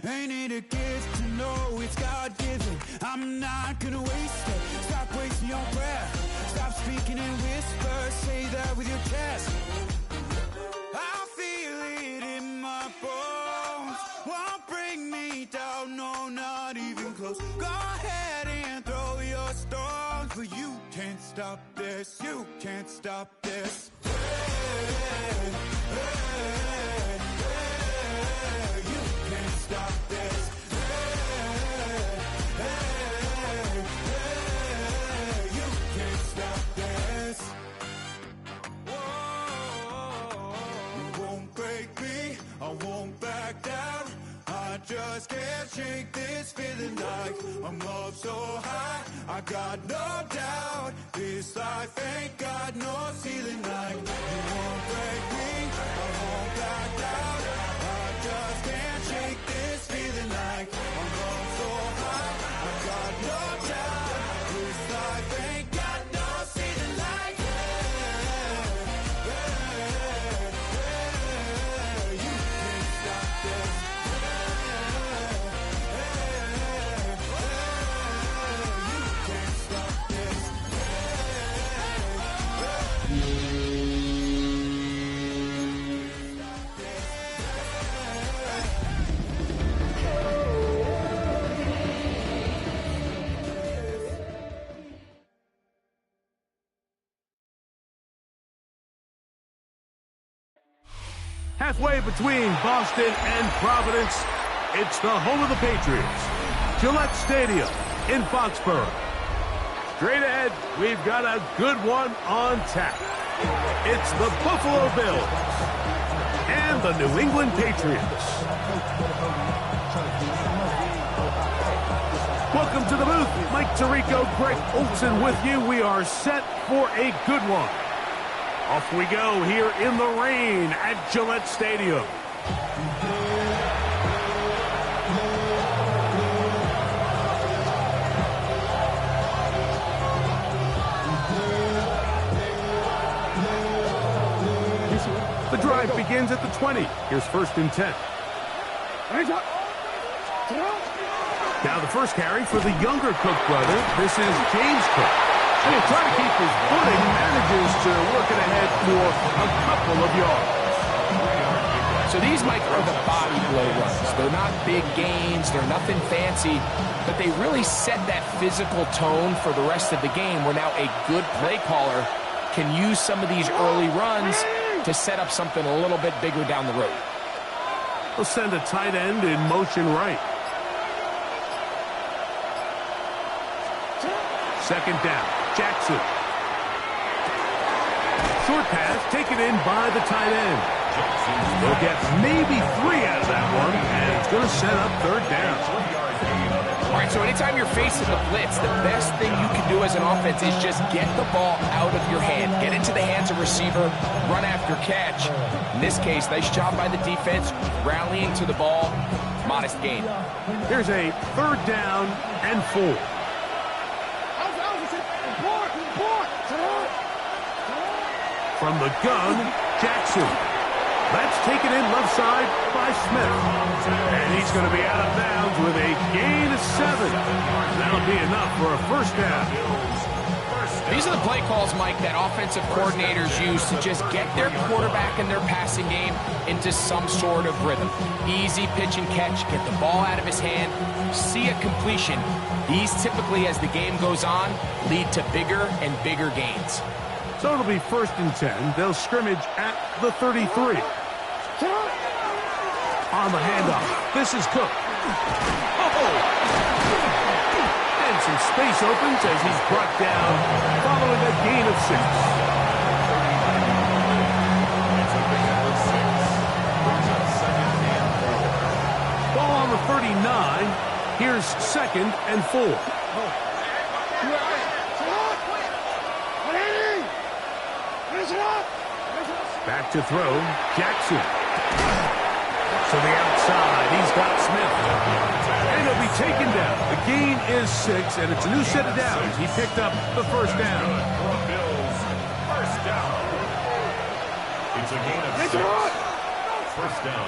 Ain't it a gift to know it's God-given? I'm not gonna waste it. Stop wasting your breath. Stop speaking in whispers. Say that with your chest. I feel it in my bones. Won't bring me down, no, not even close. Go ahead and throw your stones, but you can't stop this. You can't stop this. Hey, hey, hey, hey, you can't stop this. Hey, hey, hey, you can't stop this. Whoa, you won't break me, I won't back down. I just can't shake this feeling like I'm up so high. I got no doubt this life ain't got no ceiling. Like you won't break me, I won't back down. I just can't shake this feeling like I'm up so high. I got no doubt this life ain't got no ceiling. Like hey, hey, hey, you can't stop this. Halfway between Boston and Providence, it's the home of the Patriots, Gillette Stadium in Foxborough. Straight ahead, we've got a good one on tap. It's the Buffalo Bills and the New England Patriots. Welcome to the booth. Mike Tirico, Greg Olson with you. We are set for a good one. Off we go here in the rain at Gillette Stadium. The drive begins at the 20. Here's 1st and 10. Now the first carry for the younger Cook brother. This is James Cook. And he'll try to keep his footing, manages to work it ahead for a couple of yards. So these, Mike, are the body blow runs. They're not big gains, they're nothing fancy, but they really set that physical tone for the rest of the game where now a good play caller can use some of these early runs to set up something a little bit bigger down the road. They'll send a tight end in motion right. 2nd down. Jackson. Short pass taken in by the tight end. They'll get maybe 3 out of that one, and it's going to set up 3rd down. All right, so anytime you're facing the blitz, the best thing you can do as an offense is just get the ball out of your hand. Get into the hands of receiver, run after catch. In this case, nice job by the defense, rallying to the ball. Modest gain. Here's a 3rd down and 4. From the gun, Jackson. That's taken in left side by Smith. And he's going to be out of bounds with a gain of 7. That'll be enough for a 1st down. These are the play calls, Mike, that offensive coordinators use to just get their quarterback and their passing game into some sort of rhythm. Easy pitch and catch, get the ball out of his hand, see a completion. These typically, as the game goes on, lead to bigger and bigger gains. So it'll be 1st and 10. They'll scrimmage at the 33. On the handoff, this is Cook. And some space opens as he's brought down following a gain of 6. Ball on the 39. Here's 2nd and 4. Back to throw, Jackson. To the outside, he's got Smith. And he'll be taken down. The gain is 6, and it's a new set of downs. He picked up the 1st down. Bills, 1st down. It's a gain of 6. 1st down.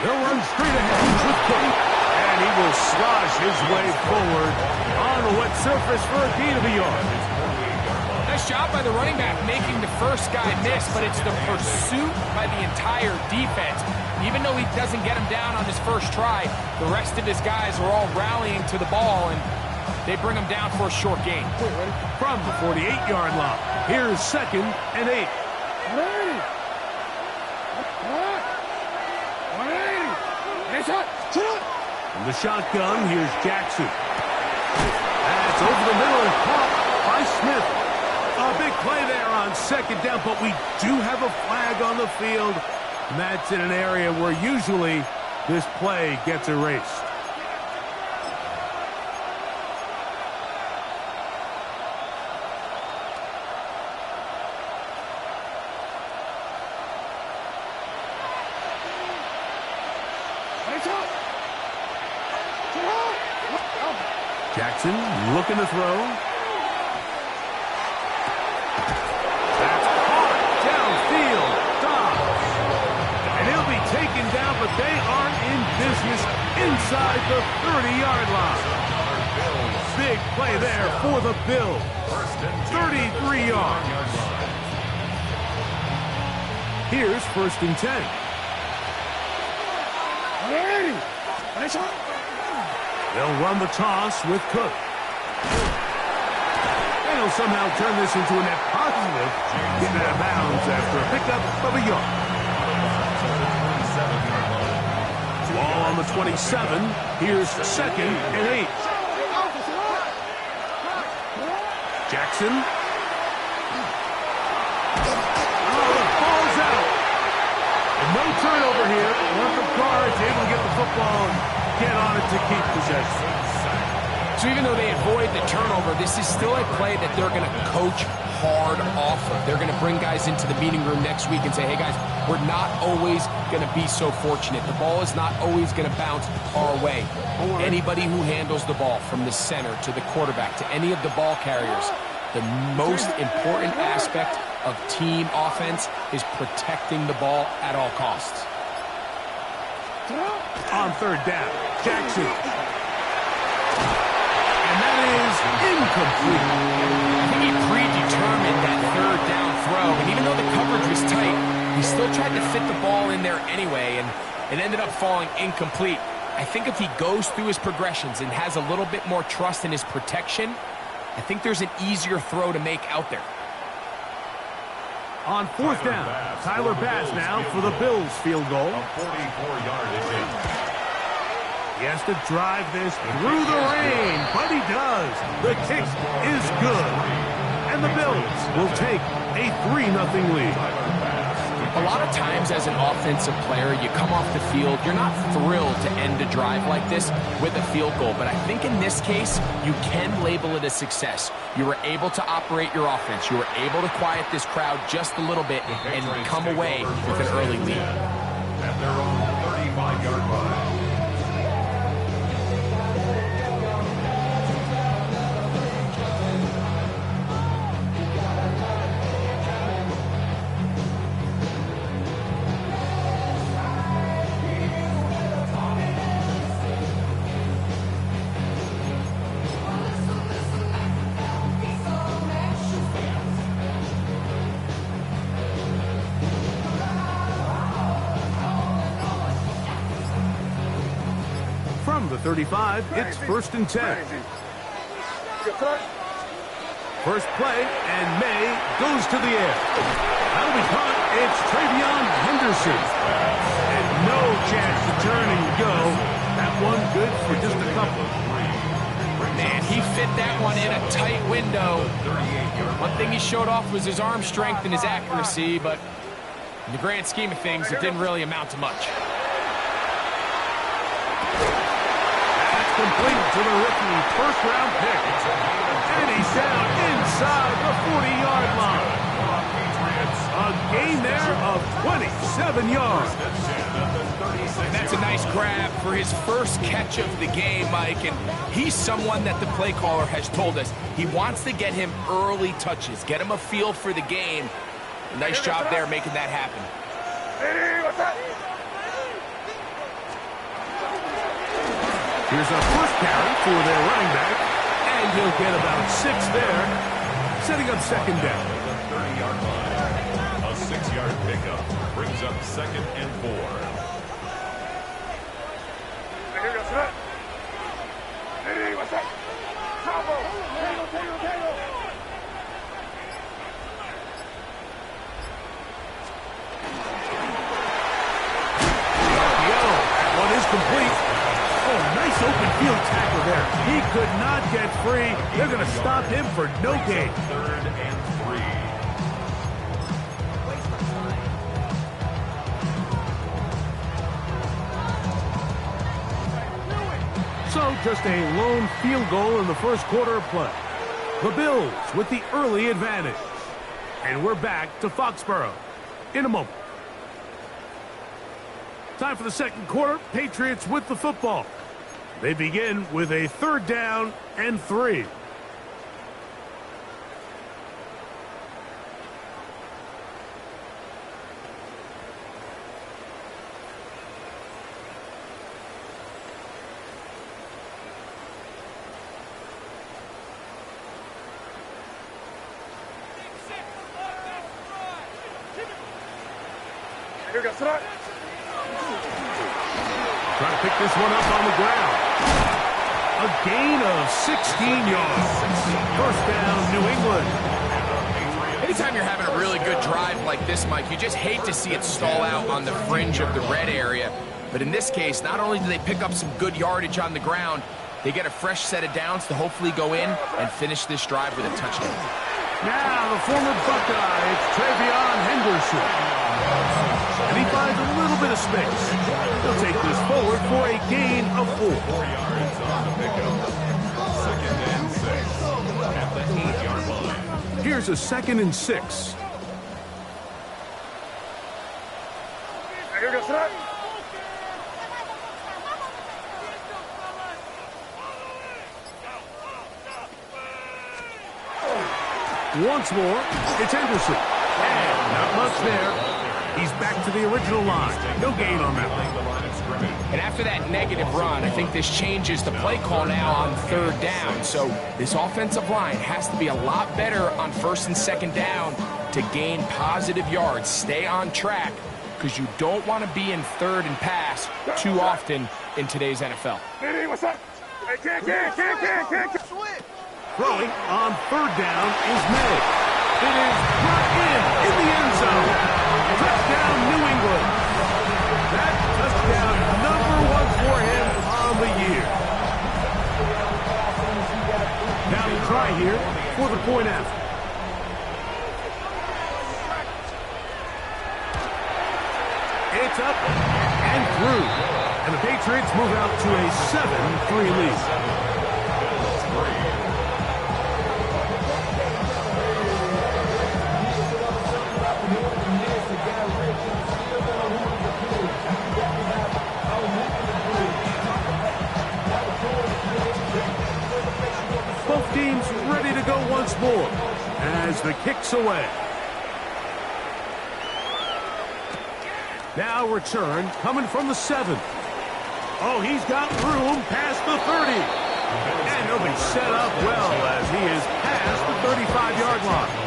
They'll run straight ahead with Cook. And he will slosh his way forward on the wet surface for a gain of a yard. Nice job by the running back making the first guy miss, but it's the pursuit by the entire defense. Even though he doesn't get him down on his first try, the rest of his guys are all rallying to the ball, and they bring him down for a short gain. From the 48-yard line, here's 2nd and 8. From the shotgun, here's Jackson. That's over the middle and caught by Smith. A big play there on 2nd down, but we do have a flag on the field. And that's in an area where usually this play gets erased. Jackson looking to throw. That's caught downfield. Dobbs. And he'll be taken down, but they aren't in business inside the 30-yard line. Big play there for the Bills. 33 yards. Here's 1st and 10. They'll run the toss with Cook. And he'll somehow turn this into a net positive, getting out of bounds after a pickup of a yard. Ball on the 27. Here's 2nd and 8. Jackson. Oh, the ball's out. And no turnover here. One from Carr's able to get the football and get on it to keep possession. So even though they avoid the turnover, this is still a play that they're going to coach hard off of. They're going to bring guys into the meeting room next week and say, hey guys, we're not always going to be so fortunate. The ball is not always going to bounce our way. Anybody who handles the ball from the center to the quarterback to any of the ball carriers, the most important aspect of team offense is protecting the ball at all costs. On 3rd down, Jackson. And that is incomplete. I think he predetermined that 3rd down throw, and even though the coverage was tight, he still tried to fit the ball in there anyway, and it ended up falling incomplete. I think if he goes through his progressions and has a little bit more trust in his protection, I think there's an easier throw to make out there. On 4th down, Tyler Bass now for the Bills field goal. A 44-yard attempt. He has to drive this through the rain, but he does. The kick is good. And the Bills will take a 3-0 lead. A lot of times as an offensive player, you come off the field, you're not thrilled to end a drive like this with a field goal. But I think in this case, you can label it a success. You were able to operate your offense. You were able to quiet this crowd just a little bit and come away with an early lead. At their own 35-yard line. From the 35, it's 1st and 10. First play, and May goes to the air. That'll be caught. It's Travion Henderson. And no chance to turn and go. That one good for just a couple. Man, he fit that one in a tight window. One thing he showed off was his arm strength and his accuracy, but in the grand scheme of things, it didn't really amount to much. Complete to the rookie first-round pick. And he's down inside the 40-yard line. A gain there of 27 yards. And that's a nice grab for his first catch of the game, Mike. And he's someone that the play caller has told us he wants to get him early touches, get him a feel for the game. A nice job there making that happen. Here's a first carry for their running back, and he'll get about 6 there, setting up second down. The 30-yard line. A 6-yard pickup brings up 2nd and 4. Complete. Oh, nice open field tackle there. He could not get free. They're going to stop him for no gain. 3rd and 3. So just a lone field goal in the first quarter of play. The Bills with the early advantage. And we're back to Foxborough in a moment. Time for the second quarter. Patriots with the football. They begin with a 3rd down and 3. Trying to pick this one up on the ground. A gain of 16 yards. First down, New England. Anytime you're having a really good drive like this, Mike, you just hate to see it stall out on the fringe of the red area. But in this case, not only do they pick up some good yardage on the ground, they get a fresh set of downs to hopefully go in and finish this drive with a touchdown. Now the former Buckeye, it's Travion Henderson. And he finds a little bit of space. He'll take this forward for a gain of 4. 4 yards on the pickup. 2nd and 6 at the 8-yard line. Here's a 2nd and 6. Once more, it's Henderson. And not much there. He's back to the original line. No gain on that one. And after that negative run, I think this changes the play call now on 3rd down. So this offensive line has to be a lot better on 1st and 2nd down to gain positive yards. Stay on track because you don't want to be in 3rd and pass too often in today's NFL. Throwing on 3rd down is May. It is brought in the end zone. Touchdown, New England. That touchdown #1 for him on the year. Now to try here for the point after. It's up and through. And the Patriots move out to a 7-3 lead. 12 teams ready to go once more as the kick's away. Now return coming from the 7. Oh, he's got room past the 30. And he'll be set up well as he is past the 35-yard line.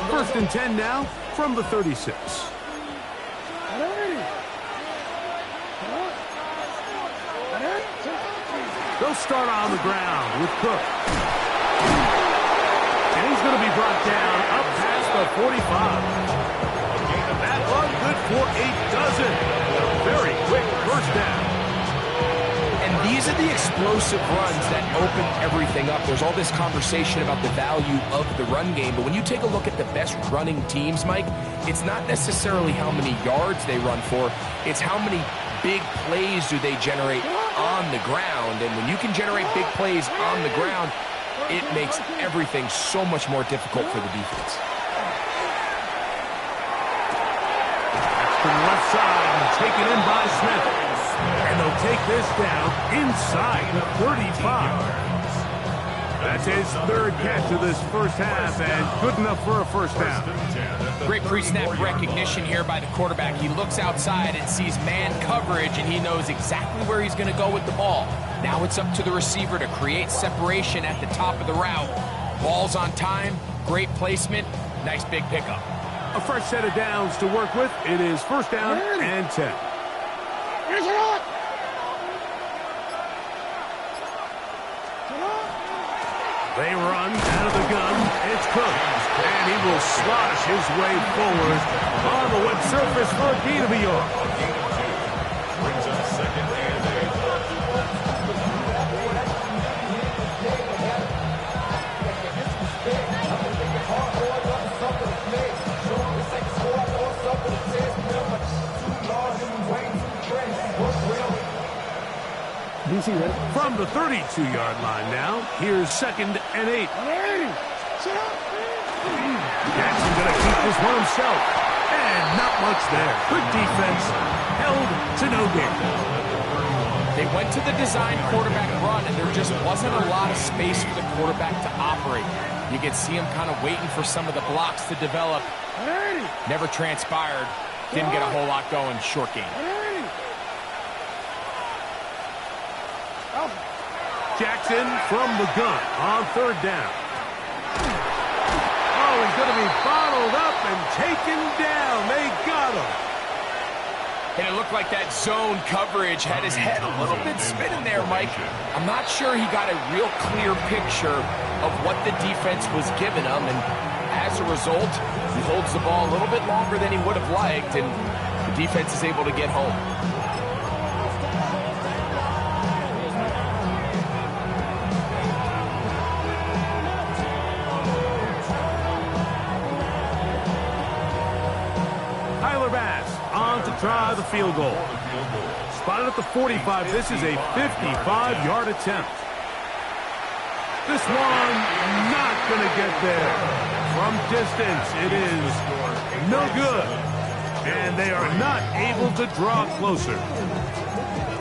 First and 10 now from the 36. They'll start on the ground with Cook. And he's going to be brought down up past the 45. And that one good for a dozen. A very quick first down. And these are the explosive runs that open everything up. There's all this conversation about the value of the run game, but when you take a look at the best running teams, Mike, it's not necessarily how many yards they run for, it's how many big plays do they generate on the ground. And when you can generate big plays on the ground, it makes everything so much more difficult for the defense. To the left side and taken in by Smith. And they'll take this down inside the 35. That's It's his third catch of this first half, and good enough for a first down. Great pre-snap recognition here by the quarterback. He looks outside and sees man coverage, and he knows exactly where he's going to go with the ball. Now it's up to the receiver to create separation at the top of the route. Ball's on time, great placement, nice big pickup. A fresh set of downs to work with. It is first down and 10. They run out of the gun. It's Cook. And he will slosh his way forward on the wet surface for a gain of a yard. Brings up second and 8. From the 32-yard line now, here's second and 8. Jackson going to keep this one himself. And not much there. Good defense. Held to no gain. They went to the design quarterback run, and there just wasn't a lot of space for the quarterback to operate. You could see him kind of waiting for some of the blocks to develop. Never transpired. Didn't get a whole lot going. Short game. Jackson from the gun on third down. Oh, he's going to be bottled up and taken down. They got him. And it looked like that zone coverage had his head a little bit spinning there, Mike. I'm not sure he got a real clear picture of what the defense was giving him, and as a result, he holds the ball a little bit longer than he would have liked, and the defense is able to get home. Try the field goal. Spotted at the 45. This is a 55-yard attempt. This one not going to get there. From distance, it is no good. And they are not able to draw closer.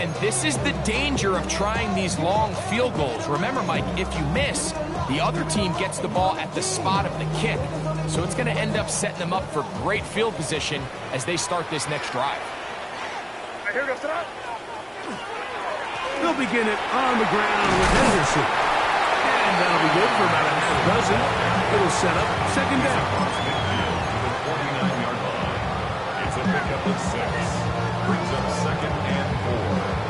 And this is the danger of trying these long field goals. Remember, Mike, if you miss, the other team gets the ball at the spot of the kick. So it's going to end up setting them up for great field position as they start this next drive. They'll begin it on the ground with Henderson. And that'll be good for about a half dozen. It'll set up second down. 49-yard line. It's a pickup of 6. Brings up second and 4.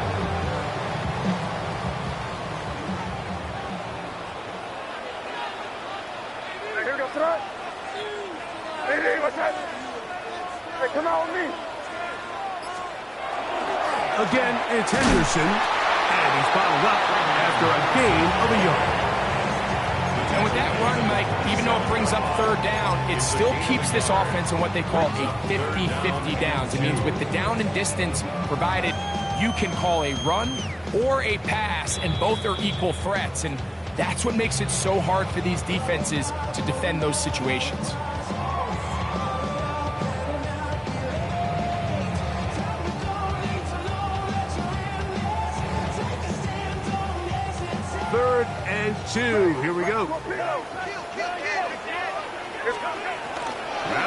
Come out with me. Again, it's Henderson, and he's bottled up after a gain of a yard. And with that run, Mike, even though it brings up third down, it still keeps this offense in what they call a 50-50 downs. It means with the down and distance provided, you can call a run or a pass, and both are equal threats. And that's what makes it so hard for these defenses to defend those situations. Third and 2. Here we go. Out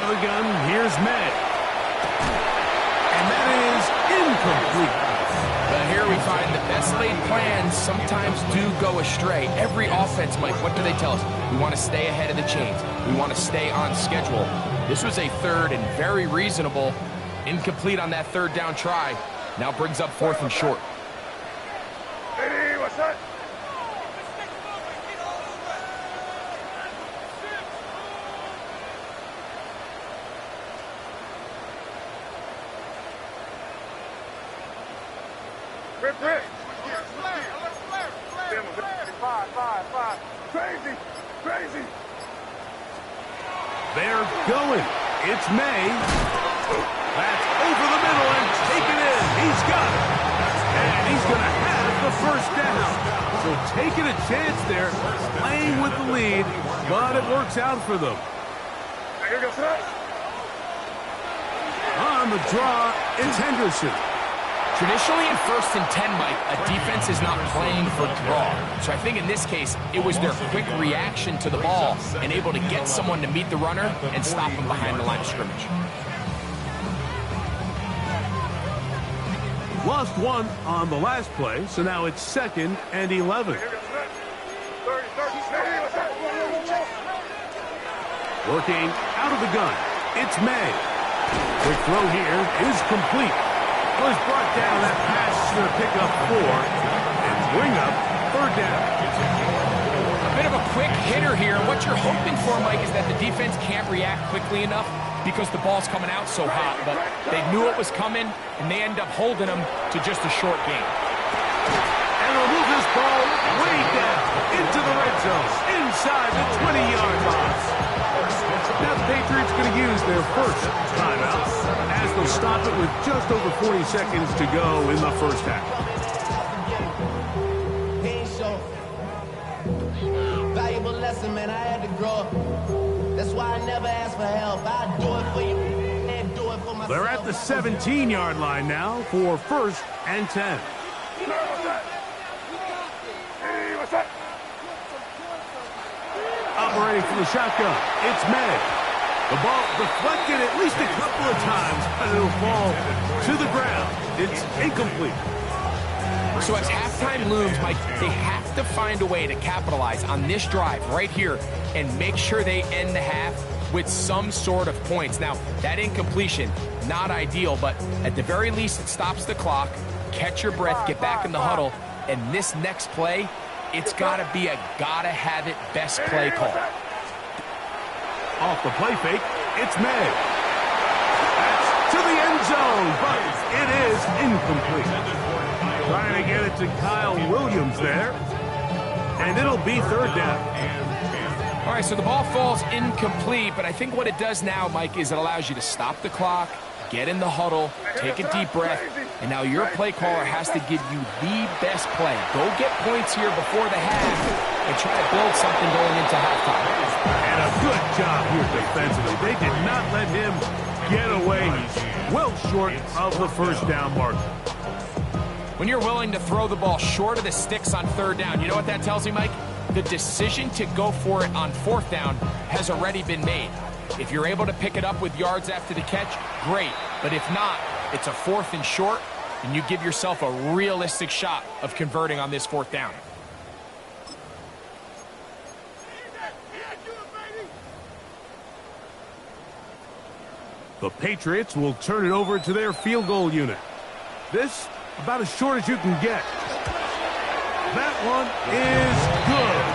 of the gun, here's May. And that is incomplete. But here we find the best laid plans sometimes do go astray. Every offense, Mike, what do they tell us? We want to stay ahead of the chains. We want to stay on schedule. This was a third and very reasonable. Incomplete on that third down try. Now brings up fourth and short. Hey, what's that? Rip. Five. Crazy. They're going. It's May. That's over the middle and taken in. He's got it. And he's going to have the first down. So taking a chance there, playing with the lead, but it works out for them. Here goes that. On the draw, it's Henderson. Traditionally in 1st and 10, Mike, a defense is not playing for draw. So I think in this case, it was their quick reaction to the ball and able to get someone to meet the runner and stop him behind the line of scrimmage. Lost one on the last play, so now it's 2nd and 11. Working out of the gun, it's May. Quick throw here is complete. Was brought down, that pass is going to pick up 4 and bring up 3rd down. A bit of a quick hitter here. What you're hoping for, Mike, is that the defense can't react quickly enough because the ball's coming out so hot. But they knew it was coming, and they end up holding them to just a short gain. And they'll move this ball way down into the red zone, inside the 20-yard line. Now the Patriots going to use their first timeout as they'll stop it with just over 40 seconds to go in the first half. Valuable lesson, man. I had to grow up. That's why I never ask for help. I do it for you and do it for myself. They're at the 17-yard line now for 1st and 10. Operating from the shotgun, it's May. The ball deflected at least a couple of times, but it'll fall to the ground. It's incomplete. So as halftime looms, Mike, they have to find a way to capitalize on this drive right here and make sure they end the half with some sort of points. Now, that incompletion, not ideal, but at the very least, it stops the clock. Catch your breath, get back in the huddle, and this next play, it's got to be a gotta-have-it best play call. Off the play fake, it's May. That's to the end zone, but it is incomplete. Trying to get it to Kyle Williams there, and it'll be 3rd down. All right, so the ball falls incomplete, but I think what it does now, Mike, is it allows you to stop the clock, get in the huddle, take a deep breath, and now your play caller has to give you the best play. Go get points here before the half and try to build something going into halftime. And a good job here defensively. They did not let him get away. He's well short of the 1st down mark. When you're willing to throw the ball short of the sticks on 3rd down, you know what that tells me, Mike? The decision to go for it on 4th down has already been made. If you're able to pick it up with yards after the catch, great. But if not, it's a 4th and short, and you give yourself a realistic shot of converting on this 4th down. The Patriots will turn it over to their field goal unit. This, about as short as you can get. That one is good.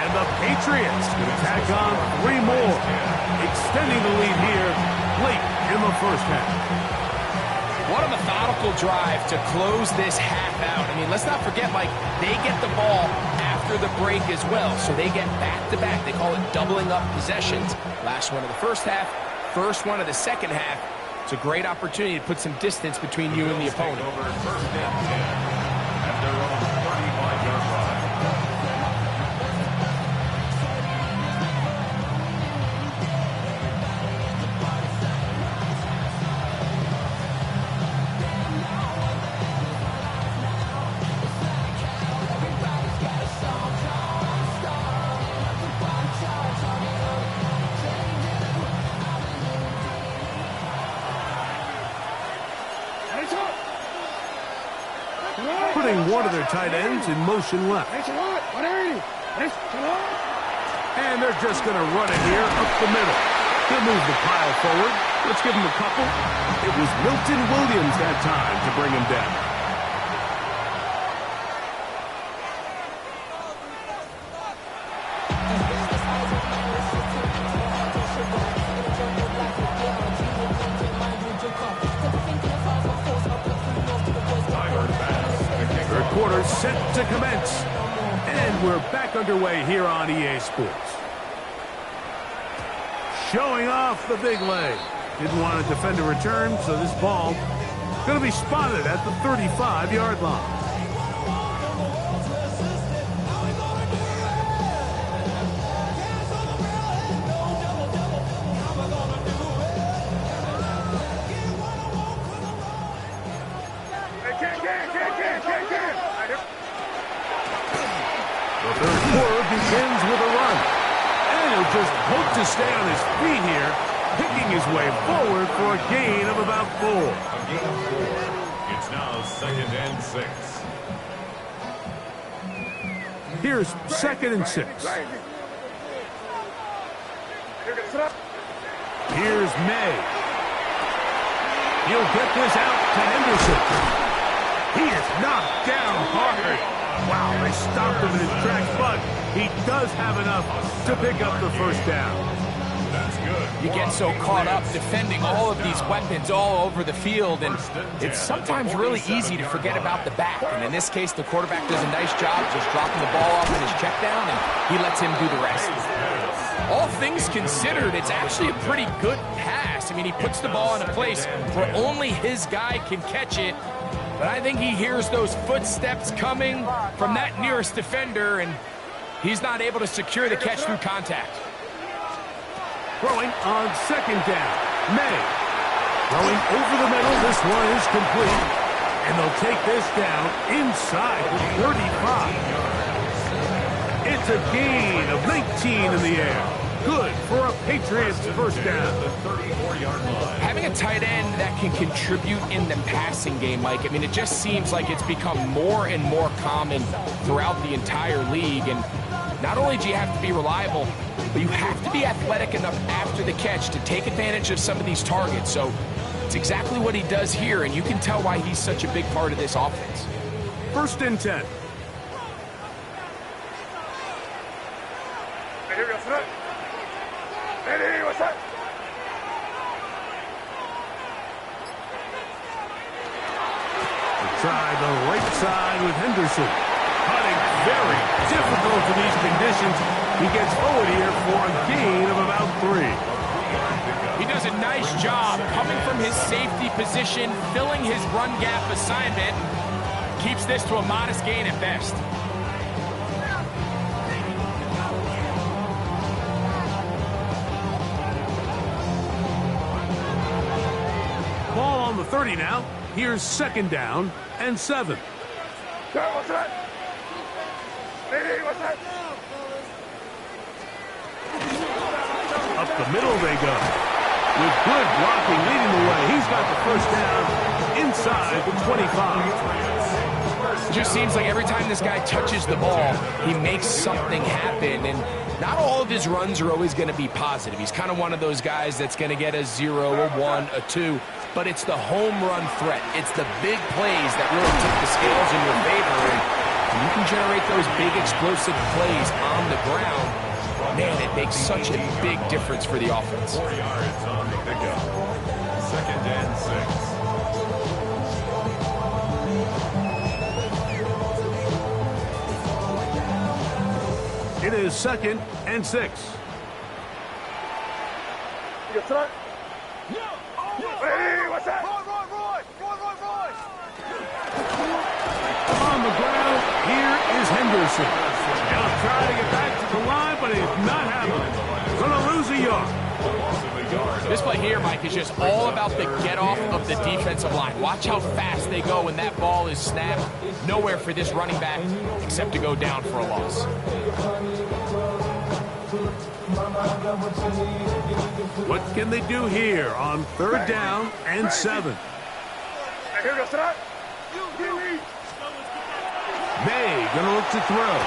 And the Patriots going to tack on 3 more, extending the lead here late in the first half. What a methodical drive to close this half out. I mean, let's not forget, Mike, they get the ball after the break as well, so they get back-to-back. They call it doubling up possessions. Last one of the first half, first one of the second half. It's a great opportunity to put some distance between you and the opponent. Putting one of their tight ends in motion left. And they're just going to run it here up the middle. He'll move the pile forward. Let's give him a couple. It was Milton Williams that time to bring him down. Third quarter set to commence. And we're back underway here on EA Sports. Showing off the big leg. Didn't want to defend a return, so this ball going to be spotted at the 35-yard line. begins with a run. And he'll just hope to stay on his feet here, picking his way forward for a gain of about 4. A gain of 4. It's now 2nd and 6. Here's 2nd and 6. Here's May. He'll get this out to Henderson. He is knocked down hard. Wow, they stopped him in his tracks, but he does have enough to pick up the first down. That's good. You get so caught up defending all of these weapons all over the field, and it's sometimes really easy to forget about the back. And in this case, the quarterback does a nice job just dropping the ball off in his check down, and he lets him do the rest. All things considered, it's actually a pretty good pass. I mean, he puts the ball in a place where only his guy can catch it. But I think he hears those footsteps coming from that nearest defender, and he's not able to secure the catch through contact. Throwing on 2nd down. May. Throwing over the middle. This one is complete. And they'll take this down inside the 35. It's a gain of 19 in the air. Good for a Patriots first down. The 34-yard line. Having a tight end that can contribute in the passing game, Mike, I mean, it just seems like it's become more and more common throughout the entire league. And not only do you have to be reliable, but you have to be athletic enough after the catch to take advantage of some of these targets. So it's exactly what he does here, and you can tell why he's such a big part of this offense. 1st and 10. Here we go, set. Ready, what's that? Try the right side with Henderson. Cutting very difficult in these conditions. He gets forward here for a gain of about 3. He does a nice job coming from his safety position, filling his run gap assignment, keeps this to a modest gain at best. Ball on the 30 now. Here's 2nd down and 7. What's that? Ready, what's that? Up the middle they go. With good blocking leading the way. He's got the first down inside the 25. Just seems like every time this guy touches the ball, he makes something happen. And not all of his runs are always going to be positive. He's kind of one of those guys that's going to get a 0, a 1, a 2. But it's the home run threat. It's the big plays that really tip the scales in your favor. And you can generate those big explosive plays on the ground. Man, it makes such a big difference for the offense. 4 yards on the pickup. 2nd and 6. It is 2nd and 6. You go, set. Ready, what's that? On the ground, here is Henderson. He'll try to get back to the line, but it's not happening. Gonna lose a yard. This play here, Mike, is just all about the get-off of the defensive line. Watch how fast they go when that ball is snapped. Nowhere for this running back except to go down for a loss. What can they do here on 3rd down and 7? Here we go, set. May gonna look to throw.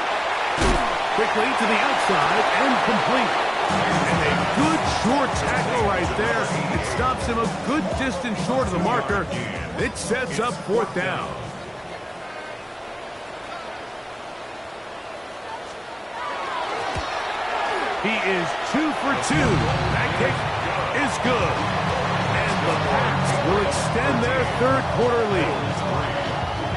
Quickly to the outside and complete. And a good short tackle right there. It stops him a good distance short of the marker. It sets up 4th down. He is 2 for 2. That kick is good. And the Pats will extend their 3rd quarter lead.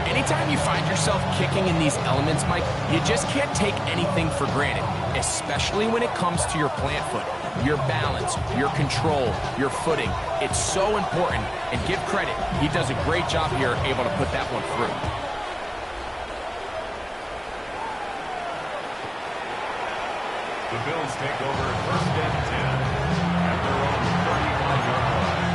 Anytime you find yourself kicking in these elements, Mike, you just can't take anything for granted, especially when it comes to your plant foot, your balance, your control, your footing. It's so important, and give credit. He does a great job here able to put that one through. The Bills take over 1st and 10 at their own 35-yard line.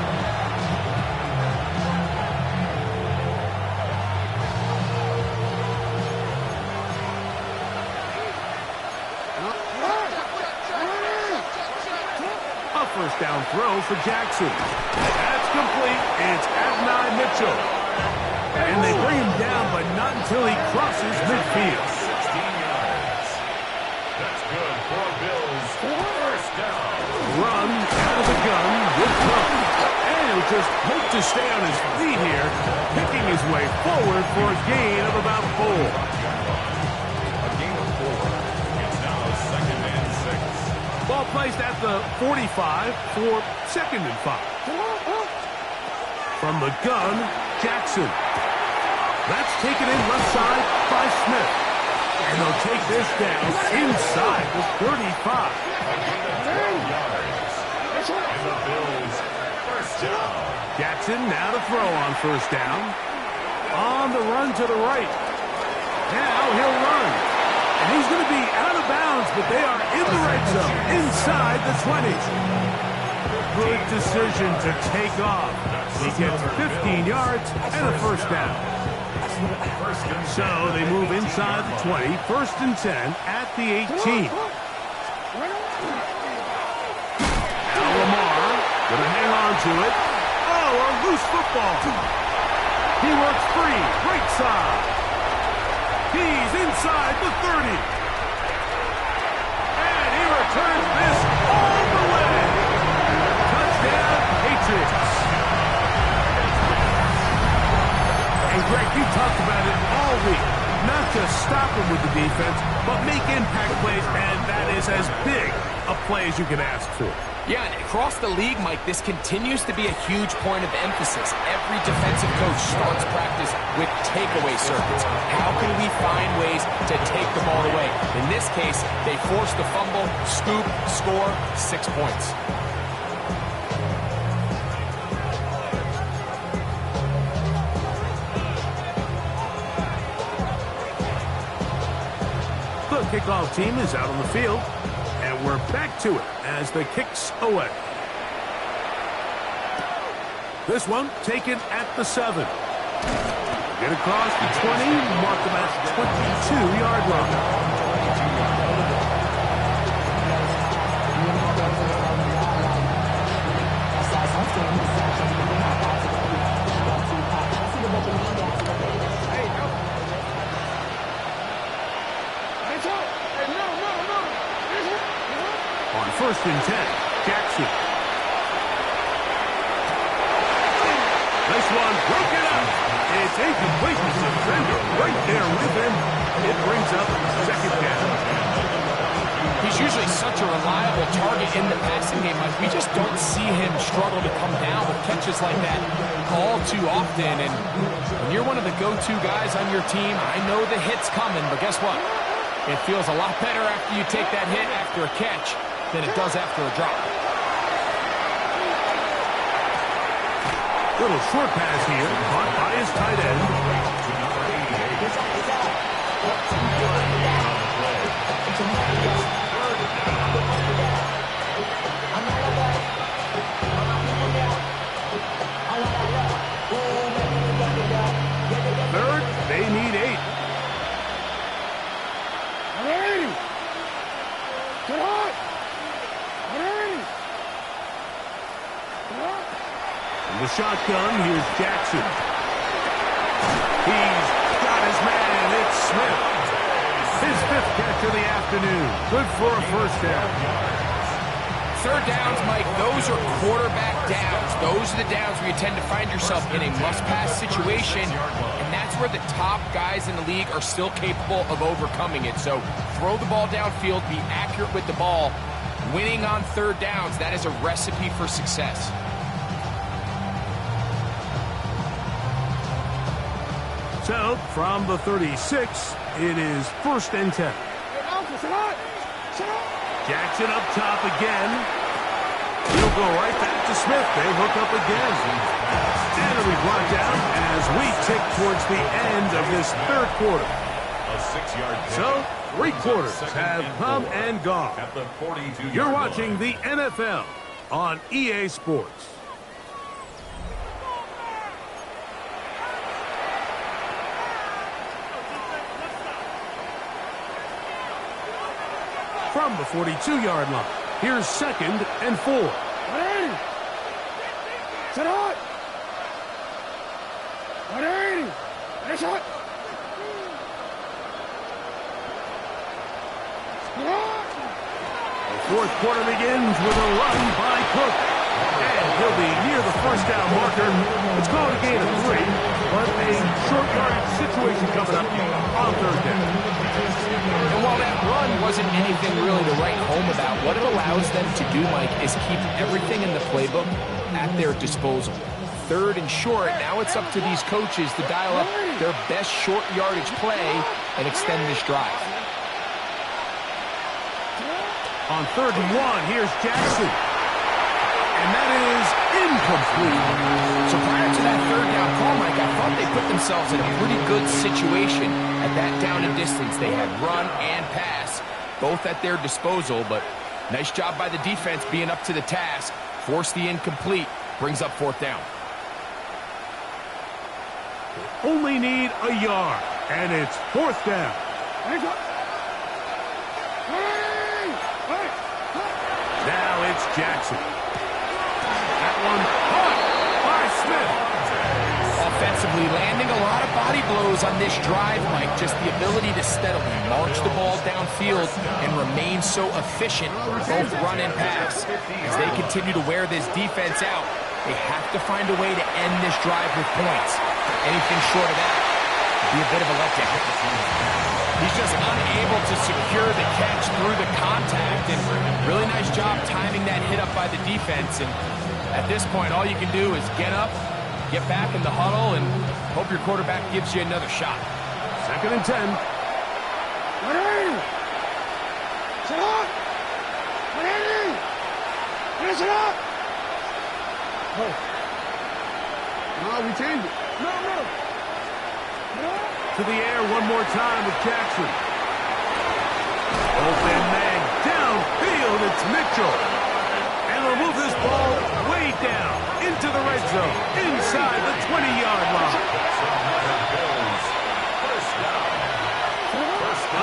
first down throw for Jackson. That's complete. It's Adonai Mitchell. And they bring him down, but not until he crosses midfield. 16 yards. That's good for Bills. First down. Run out of the gun with Trump. And he'll just hope to stay on his feet here, picking his way forward for a gain of about 4. A gain of 4. It's now 2nd and 6. Ball placed at the 45 for 2nd and 5. From the gun, Jackson. That's taken in left side by Smith. And they'll take this down inside the 35. A gain of 12 yards. And the Bills first down. Jackson now to throw on first down. On the run to the right. Now he'll run. And he's going to be out of bounds, but they are in the red zone, inside the 20. Good decision to take off. He gets 15 yards and a first down. So they move inside the 20, 1st and 10 at the 18. Now Lamar going to hang on to it. Oh, a loose football. He works free, right side. He's inside the 30. And he returns this all the way. Touchdown, Patriots. And Greg, you talked about it all week. Not just stop him with the defense, but make impact plays, and that is as big a play as you can ask for. Yeah, and across the league, Mike, this continues to be a huge point of emphasis. Every defensive coach starts practice with takeaway circuits. How can we find ways to take the ball away? In this case, they force the fumble, scoop, score, 6 points. The kickoff team is out on the field, and we're back to it as the kick's away. This one taken at the 7. Get across the 20, mark about 22-yard line. On 1st and 10, Jackson. This one broken up. It's incomplete. The defender right there with him. It brings up 2nd down. He's usually such a reliable target in the passing game. Like, we just don't see him struggle to come down with catches like that all too often. And when you're one of the go-to guys on your team, I know the hit's coming, but guess what? It feels a lot better after you take that hit after a catch than it does after a drop. Little short pass here, caught by his tight end. Third, they need 8. The shotgun, here's Jackson. He's got his man, it's Smith. His 5th catch of the afternoon. Good for a first down. 3rd downs, Mike, those are quarterback downs. Those are the downs where you tend to find yourself in a must-pass situation, and that's where the top guys in the league are still capable of overcoming it. So throw the ball downfield, be accurate with the ball. Winning on 3rd downs, that is a recipe for success. So, from the 36, it is 1st and 10. Jackson up top again. He'll go right back to Smith. They hook up again. And it'll be brought down as we tick towards the end of this 3rd quarter. A 6-yard pick. So, 3 quarters have come and gone. At the 42-yard You're line. watching the NFL on EA Sports. From the 42-yard line, here's 2nd and 4. Set up! 180! Nice shot! The fourth quarter begins with a run by Cook. And he'll be near the first down marker. It's called a gain of 3, but a short yardage situation coming up on third down. And while that run wasn't anything really to write home about, what it allows them to do, Mike, is keep everything in the playbook at their disposal. Third and short, now it's up to these coaches to dial up their best short yardage play and extend this drive. On 3rd and 1, here's Jackson. And that is incomplete. So prior to that third down call, Mike, I thought they put themselves in a pretty good situation at that down and distance. They had run and pass, both at their disposal, but nice job by the defense being up to the task. Force the incomplete, brings up 4th down. Only need a yard, and it's 4th down. Now it's Jackson. That one caught by Smith. Offensively, landing a lot of body blows on this drive, Mike. Just the ability to steadily march the ball downfield and remain so efficient, both run and pass. As they continue to wear this defense out, they have to find a way to end this drive with points. Anything short of that would be a bit of a letdown. He's just unable to secure the catch through the contact, and really nice job timing that hit up by the defense. And at this point, all you can do is get up, get back in the huddle, and hope your quarterback gives you another shot. 2nd and 10. Set up! 180! Finish it up! No, we changed it. No. To the air one more time with Jackson. Open man downfield, it's Mitchell. And they'll move this ball way down into the red zone, inside the 20-yard line.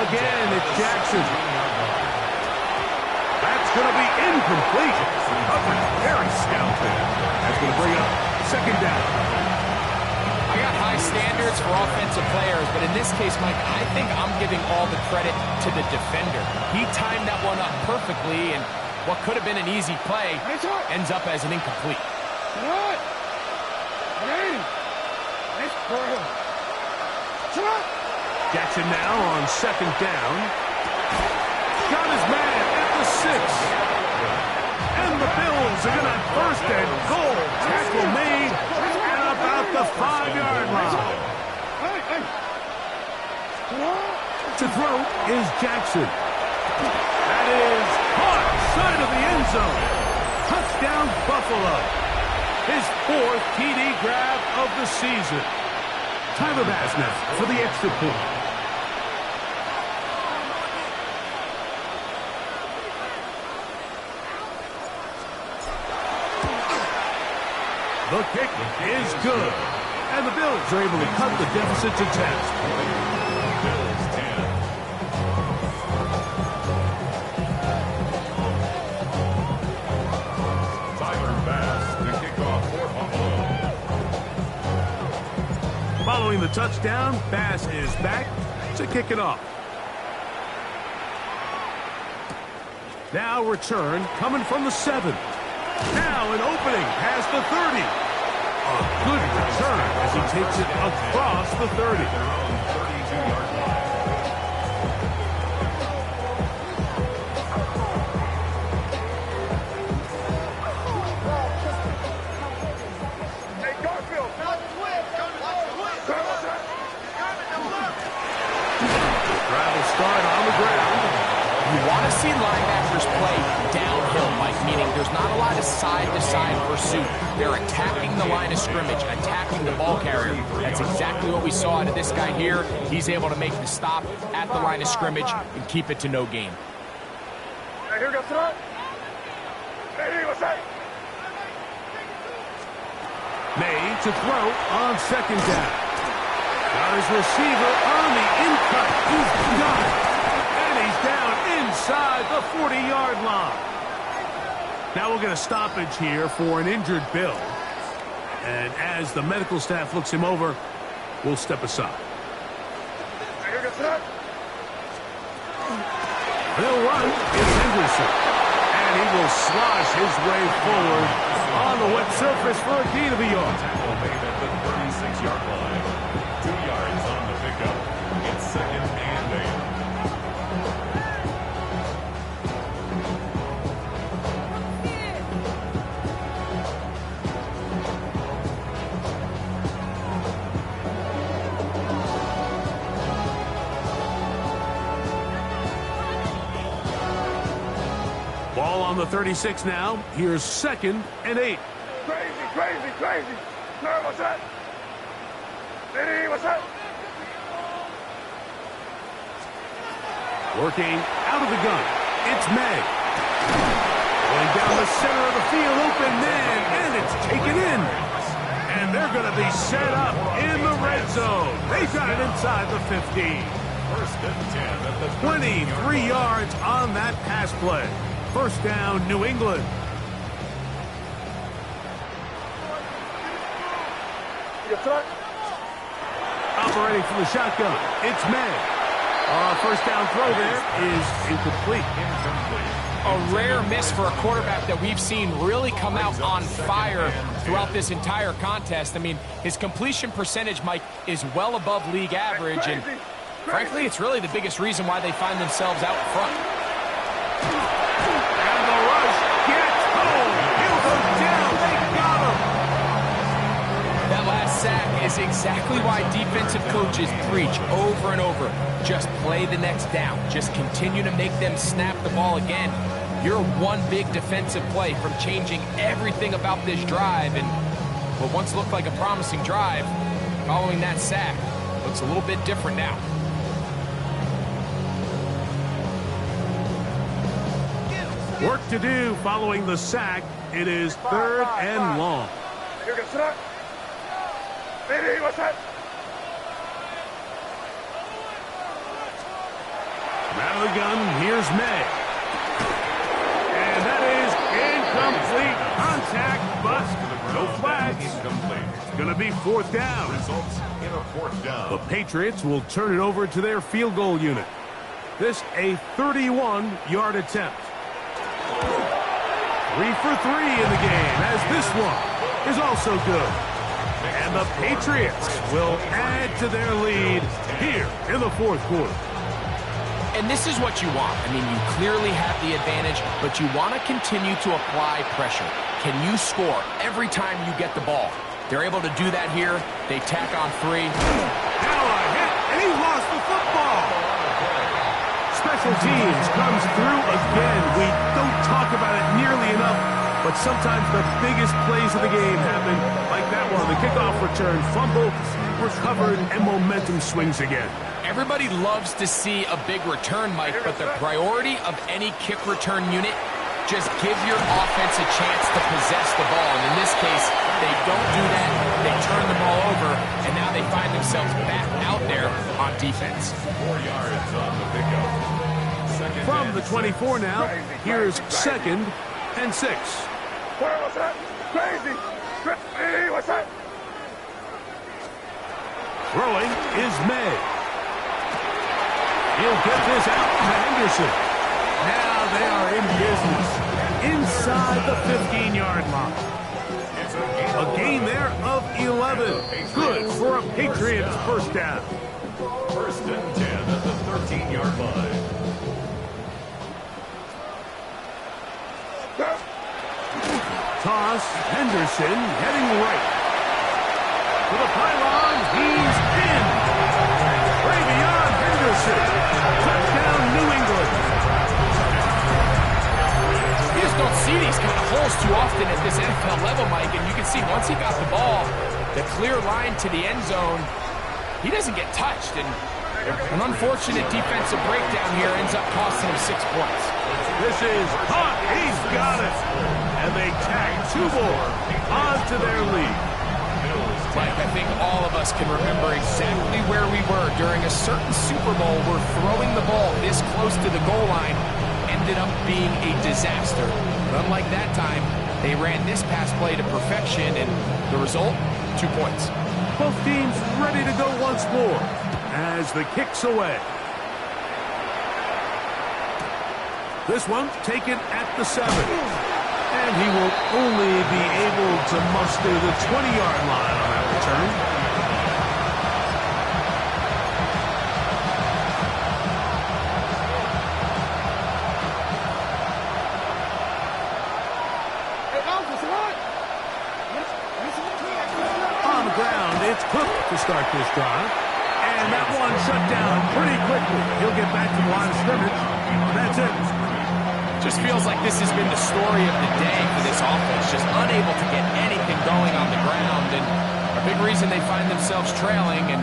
Again, it's Jackson. That's going to be incomplete. Coverage very stout. That's going to bring up 2nd down. I got high standards for offensive players, but in this case, Mike, I think I'm giving all the credit to the defender. He timed that one up perfectly, and what could have been an easy play ends up as an incomplete. Jackson now on 2nd down. Got his man at the 6. And the Bills are going to have 1st and goal. Tackle made at about the 5-yard line. To throw is Jackson. That is caught side of the end zone. Touchdown Buffalo. His 4th TD grab of the season. Tyler Bass now for the extra point. The kick is good. And the Bills are able to cut the deficit to 10. Bills 10. Tyler Bass, the kickoff for Buffalo. Following the touchdown, Bass is back to kick it off. Now return coming from the 7. Now an opening past the 30. A good return as he takes it across the 30. Hey, Garfield! Drive will start on the ground. You want to see linebackers play downhill, Mike, meaning there's not a lot of side-to-side pursuit. They're attacking the line of scrimmage, attacking the ball carrier. That's exactly what we saw out of this guy here. He's able to make the stop at the line of scrimmage and keep it to no gain. Hey, here goes it. Hey, what's that? May to throw on 2nd down. Got his receiver on the in-cut. He's got it. And he's down inside the 40-yard line. Now we'll get a stoppage here for an injured Bill. And as the medical staff looks him over, we'll step aside. They'll run. It's Henderson. And he will slosh his way forward on the wet surface for a gain of a yard. Tackle made at the 36-yard line. 2 yards on the pickup. It's 2nd and 8. Ball on the 36 now. Here's 2nd and 8. Crazy. Sir, what's that? Lady, what's that? Working out of the gun. It's May. Going down the center of the field, open man, and it's taken in. And they're going to be set up in the red zone. They got it inside the 15. 1st and 10 at the 23 yards on that pass play. 1st down, New England. Operating from the shotgun, it's May. 1st down throw there is incomplete. A rare miss for a quarterback that we've seen really come out on fire throughout this entire contest. I mean, his completion percentage, Mike, is well above league average, and frankly, it's really the biggest reason why they find themselves out front. And the rush gets home. He'll go down. They got him. That last sack is exactly why defensive coaches preach over and over. Just play the next down. Just continue to make them snap the ball again. You're one big defensive play from changing everything about this drive, and what once looked like a promising drive, following that sack, looks a little bit different now. Work to do following the sack. It is 3rd and long. Lady, what's that? Out of the gun, here's May. And that is incomplete contact, but no flags. It's going to be 4th down. Results in a 4th down. The Patriots will turn it over to their field goal unit. This a 31-yard attempt. 3 for 3 in the game, as this one is also good. And the Patriots will add to their lead here in the 4th quarter. And this is what you want. I mean, you clearly have the advantage, but you want to continue to apply pressure. Can you score every time you get the ball? They're able to do that here. They tack on 3. Now a hit, and he lost the football. Special teams comes through again. We don't talk about it nearly enough, but sometimes the biggest plays of the game happen like that one. The kickoff return, fumble, recovered, and momentum swings again. Everybody loves to see a big return, Mike, but the priority of any kick return unit, just give your offense a chance to possess the ball. And in this case, they don't do that. They turn the ball over, and now they find themselves back out there on defense. 4 yards on the pickup. From the 24 now, here's 2nd and 6. What's that? Crazy. Lady, what's that? Throwing is May. He'll get this out to Henderson. Now they are in business inside the 15-yard line. A gain there of 11. Good for a Patriots 1st down. 1st and 10 at the 13-yard line. Toss, Henderson heading right. To the pylon, he's in. Way beyond Henderson. Touchdown, New England. You just don't see these kind of holes too often at this NFL level, Mike, and you can see once he got the ball, the clear line to the end zone, he doesn't get touched, and an unfortunate defensive breakdown here ends up costing him 6 points. This is hot. He's got it. And they tag 2 more onto their lead. Mike, I think all of us can remember exactly where we were during a certain Super Bowl. We're throwing the ball this close to the goal line, ended up being a disaster. But unlike that time, they ran this pass play to perfection, and the result, 2 points. Both teams ready to go once more as the kick's away. This one taken at the 7. And he will only be able to muster the 20-yard line on that return. On the ground, it's Cook to start this drive. And that one shut down pretty quickly. He'll get back to the line of scrimmage. That's it. Just feels like this has been the story of the day for this offense. Just unable to get anything going on the ground. And a big reason they find themselves trailing and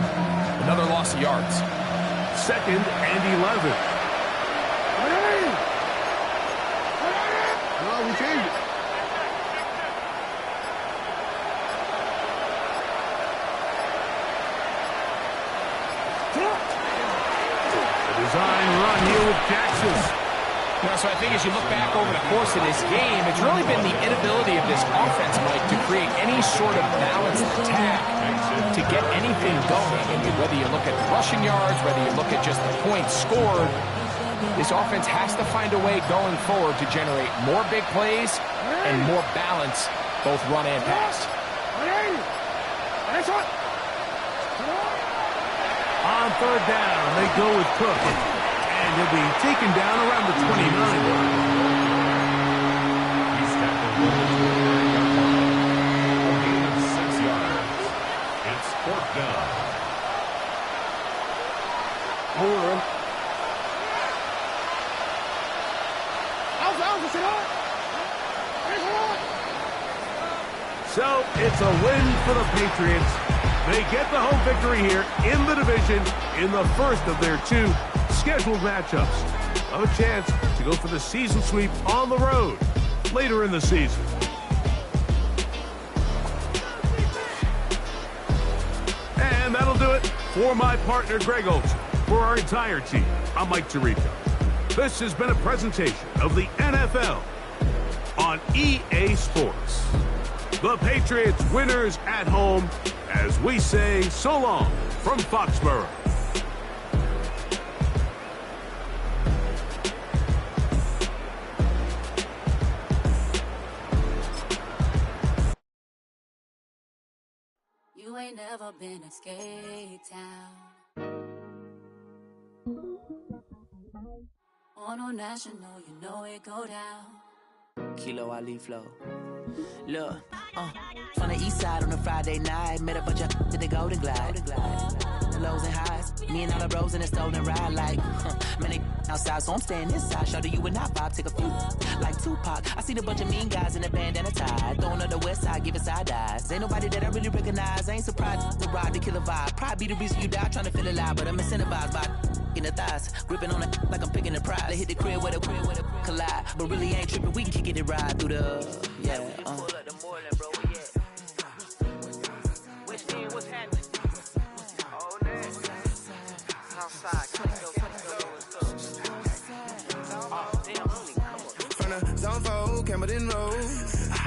another loss of yards. 2nd and 11. We changed it. The design run here with Jackson. So I think as you look back over the course of this game, it's really been the inability of this offense, Mike, to create any sort of balanced attack to get anything going. And whether you look at the rushing yards, whether you look at just the points scored, this offense has to find a way going forward to generate more big plays and more balance, both run and pass. On 3rd down, they go with Cook. And he'll be taken down around the 29 line. He's tackled a gain of 6 yards. It's 4th down. So it's a win for the Patriots. They get the home victory here in the division in the first of their 2 scheduled matchups. A chance to go for the season sweep on the road later in the season. And that'll do it for my partner Greg Olson. For our entire team, I'm Mike Tirico. This has been a presentation of the NFL on EA Sports. The Patriots winners at home as we say so long from Foxborough. You ain't never been a skate town. On a national, you know it go down. Kilo Ali flow. Look, from the east side on a Friday night, met a bunch of to the Golden Glide. The lows and highs, me and all the bros in a stolen ride like, man, they outside, so I'm staying inside. Show you and I vibe, take a few like Tupac. I seen a bunch of mean guys in a bandana tie, throwing up the west side, giving side eyes. Ain't nobody that I really recognize. I ain't surprised to ride the killer vibe. Probably be the reason you die trying to feel alive, but I'm incentivized by in the thighs, gripping on it like I'm picking the prize. They hit the crib where the collide, but really ain't tripping. We can kick it and ride through the Zone 4, Campbellton Road.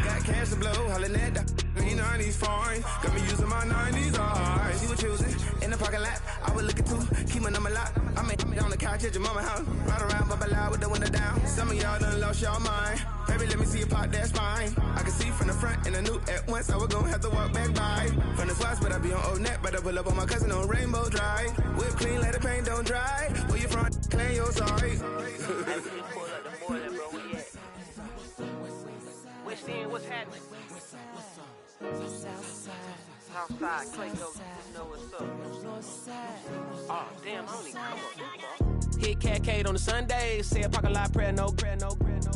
Got cash to blow, hollering at the 90s foreign. Got me using my 90s eyes. She was choosing in the parking lot. I was looking too, keep my number locked. I made on the couch at your mama house. Ride around, bubble loud with the window down. Some of y'all done lost y'all mind. Baby, let me see you pop that spine. I can see from the front and I knew at once I was gonna have to walk back by. From the spots, but I be on Old Net. Better pull up on my cousin on Rainbow Drive. Whip clean, let the paint don't dry. Where you from? Claim your sorry. What's happening? Southside, Clayco, you know what's up. Oh, damn, I don't even come up. Hit Catcade on the Sundays, say a parking lot prayer, no.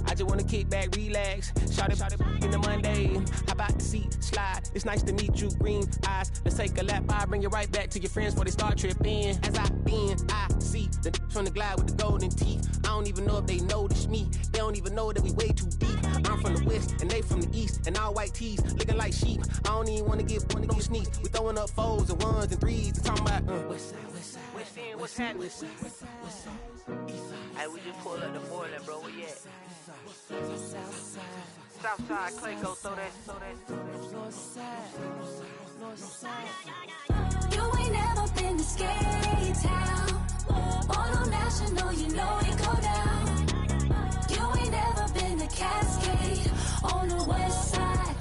I just wanna kick back, relax, shout it in the Monday. How about the seat slide? It's nice to meet you, green eyes. Let's take a lap, I bring you right back to your friends before they start tripping. As I bend, I see the from the glide with the golden teeth. I don't even know if they notice me. They don't even know that we way too deep. I'm from the west and they from the east, and all white tees looking like sheep. I don't even wanna give no sneaks. We throwing up fours and ones and threes and talking about west side. what's happening? Hey, we just pulled up the Moreland, bro. Where you at? Southside, Clay, go throw that. You ain't never been to Skate Town. On National, you know it go down. You ain't never been to Cascade on the west side.